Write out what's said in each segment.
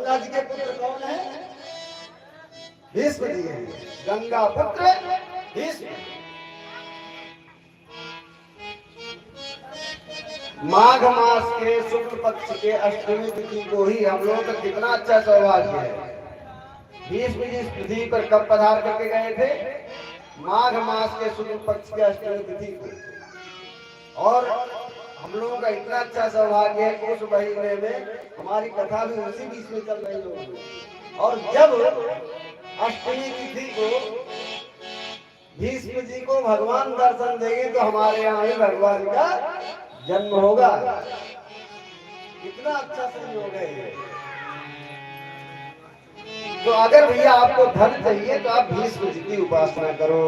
यशोदा जी के पुत्र कौन है? भीष्म जी हैं। गंगा पुत्र भीष्म। माघ मास के शुक्ल पक्ष के अष्टमी तिथि को ही हम लोगों का कितना अच्छा सौभाग्य है। भीष्म जी इस पृथ्वी पर कब पधार करके गए थे? माघ मास के शुक्ल पक्ष के अष्टमी तिथि को। और हम लोगों का इतना अच्छा सौभाग्य है कि उस महीने में हमारी कथा भी उसी बीच में चल रही होगी। और जब अष्टमी तिथि को भीष्म जी को भगवान दर्शन देंगे तो हमारे यहाँ भी भगवान का जन्म होगा। कितना अच्छा संयोग है। तो अगर भैया आपको धन चाहिए तो आप भीष्म जी की उपासना करो।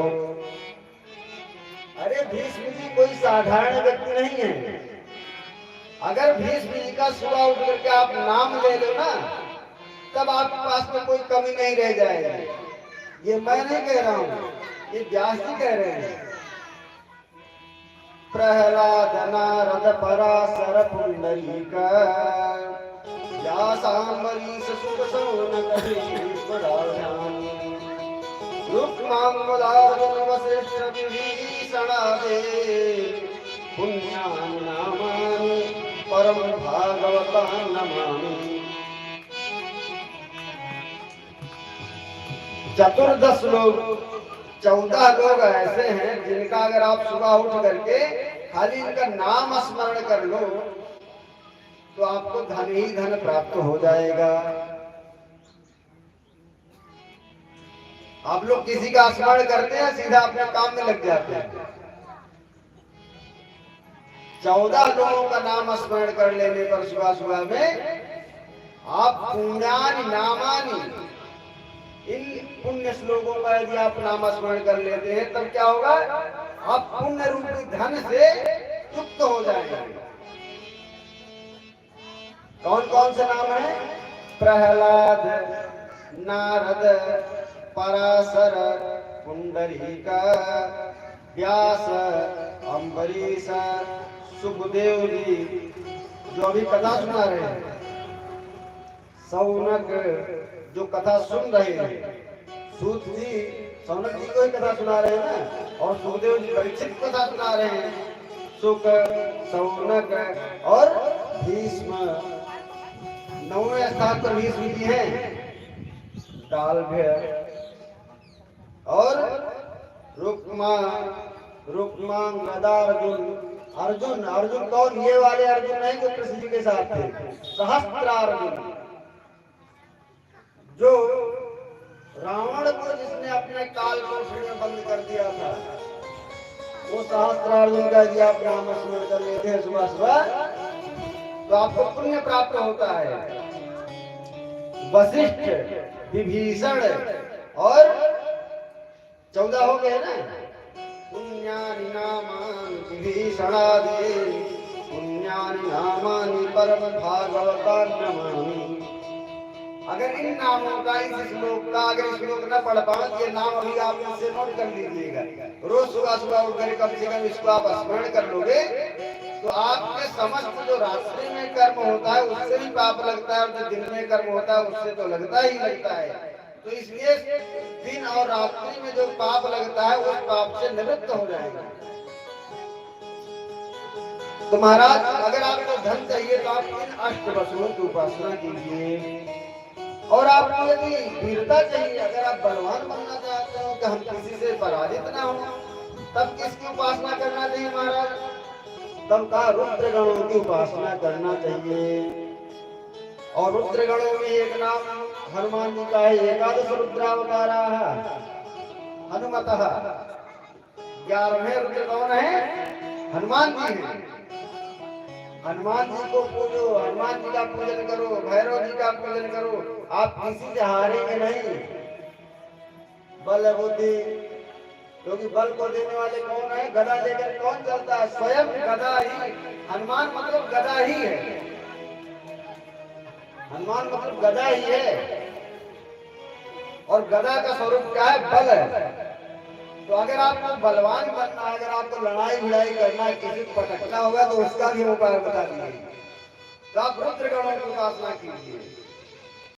अरे भीष्म जी कोई साधारण व्यक्ति नहीं है। अगर भीष्म जी का सुबह उठ करके आप नाम ले लो ना, तब आपके पास में कोई कमी नहीं रह जाएगी। ये मैं नहीं कह रहा हूँ, ये व्यास जी कह रहे हैं। प्रहलाद नारद पराशर पुंडरीक व्यासांबरीश सुत शौनक रुक्मांगदार्जुन वसिष्ठ विभीषणादे पुण्यानि नामानि परम भागवतान् नमामि। 14 लोग 14 लोग ऐसे हैं जिनका अगर आप सुबह उठ करके खाली इनका नाम स्मरण कर लो तो आपको धन ही धन प्राप्त हो जाएगा। आप लोग किसी का स्मरण करते हैं, सीधा अपने काम में लग जाते हैं। 14 लोगों का नाम स्मरण कर लेने पर सुबह सुबह में आप पुण्यानि नामानि, इन पुण्य श्लोकों का यदि आप नाम स्मरण कर लेते हैं तब क्या होगा? आप पुण्य रूपी धन से युक्त हो जाएंगे। कौन कौन से नाम है? प्रहलाद, नारद, पराशर, पुंडरीक, व्यास, अम्बरीश, सुखदेव जी जो अभी कथा सुना रहे हैं, शौनक जो कथा सुन रहे हैं, सूत जी शौनक जी को ही कथा सुना रहे हैं ना, और सुखदेव जी परीक्षित कथा सुना रहे हैं। सुख, शौनक और भीष्म, 9वें स्थान पर भीष्म जी हैं। डालभ्य और रुक्मांगदार्जुन। अर्जुन, अर्जुन कौन? ये वाले अर्जुन नहीं जो कृष्ण जी के साथ थे। सहस्त्रार्जुन, जो रावण को जिसने अपने काल कोठरी में बंद कर दिया था, वो सहस्त्रार्जुन का यदि आप नाम स्मरण कर लेते हैं सुबह सुबह तो आपको पुण्य प्राप्त होता है। वशिष्ठ, विभीषण और 14 हो गए ना। पुण्यानि नामानि विभीषणादि पुण्यानि नामानि परम भागवतान् नमामि। अगर इन नामों का, इस श्लोक का अगर श्लोक न पढ़ पाओ तो ये नाम अभी आप इससे नोट कर लीजिएगा। रोज सुबह सुबह उठकर कम से कम इसको आप स्मरण कर लोगे तो आपके समस्त जो रात्रि में कर्म होता है उससे भी पाप लगता है, और जो दिन में कर्म होता है उससे तो लगता ही लगता है। तो इसलिए दिन और रात्रि में जो पाप लगता है उस पाप से निवृत्त हो जाएगा। तो महाराज अगर आपको धन चाहिए तो आप इन 8 वसुओं की उपासना कीजिए। और आपको यदि वीरता चाहिए, अगर आप बलवान बनना चाहते हो कि हम किसी से पराजित ना हो, तब किसकी उपासना करना चाहिए महाराज? तब कहा रुद्रगणों की उपासना करना चाहिए। और रुद्रगणों में एक नाम हनुमान जी का है। 11 रुद्रावतारा हनुमतः। 11वें रुद्र कौन है? हनुमान जी हैं। हनुमान जी को पूजो, हनुमान जी का पूजन करो, भैरव जी का पूजन करो, आप किसी से हारेंगे नहीं। बल बुद्धि, क्योंकि बल को देने वाले कौन है? गदा लेकर कौन चलता है? स्वयं गदा ही। हनुमान मतलब गदा ही है। हनुमान मतलब गदा ही है। और गदा का स्वरूप क्या है? बल है। तो अगर आपको बलवान बनना है, अगर आपको लड़ाई भिड़ाई करना है, किसी को पटकना होगा तो उसका भी उपाय बता दीजिए। तो आप रुद्रगणों की उपासना कीजिए।